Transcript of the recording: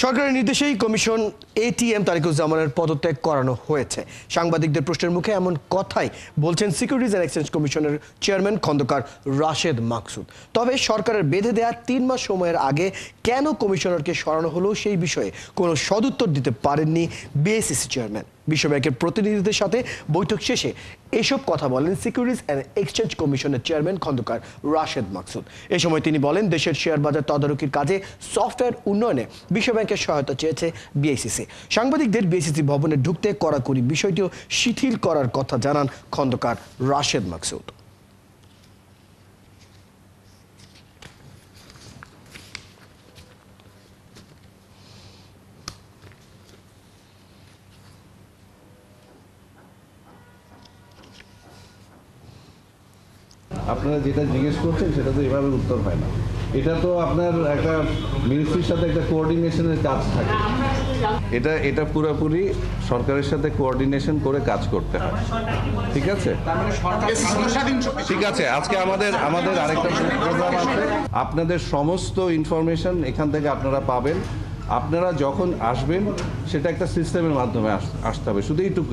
সরকারের নির্দেশেই commission ATM তারিকুজ্জামানের পদত্যাগ করানো হয়েছে। সাংবাদিকদের প্রশ্নের মুখে এমন কথাই বলছেন সিকিউরিটিজ অ্যান্ড এক্সচেঞ্জ কমিশনের চেয়ারম্যান খন্দকার রাশেদ মাকসুদ। তবে সরকারের বেঁধে দেওয়া 3 মাস সময়ের আগে কেন কমিশনারকে সরানো হলো সেই বিষয়ে কোনো সদুত্তর দিতে পারেননি বিএসইসি চেয়ারম্যান। বিশ্বব্যাংকের প্রতিনিধিদের সাথে বৈঠক শেষে এসব কথা বলেন সিকিউরিটিজ অ্যান্ড এক্সচেঞ্জ কমিশনের চেয়ারম্যান খন্দকার রাশেদ মাকসুদ। এ সময় তিনি বলেন, দেশের শেয়ার বাজার তদারকির কাজে সফটওয়্যার উন্নয়নে বিশ্বব্যাংকের সহায়তা চেয়েছে বিএসইসি। সাংবাদিকদের বিএসইসি ভবনে ঢুকতে কড়াকড়ি বিষয়টিও শিথিল করার কথা জানান খন্দকার রাশেদ মাকসুদ। আপনারা যেটা জিজ্ঞেস করছেন সেটা তো এভাবে উত্তর হয় না। এটা তো আপনার একটা মিনিস্ট্রির সাথে একটা কোঅর্ডিনেশনের কাজ থাকে। এটা পুরোপুরি সরকারের সাথে কোঅর্ডিনেশন করে কাজ করতে হয়। ঠিক আছে, ঠিক আছে। আজকে আমাদের আরেকটা প্রোগ্রাম আছে। আপনাদের সমস্ত ইনফরমেশন এখান থেকে আপনারা পাবেন। আপনারা যখন আসবেন সেটা একটা সিস্টেমের মাধ্যমে আসতে হবে, শুধু এইটুকু।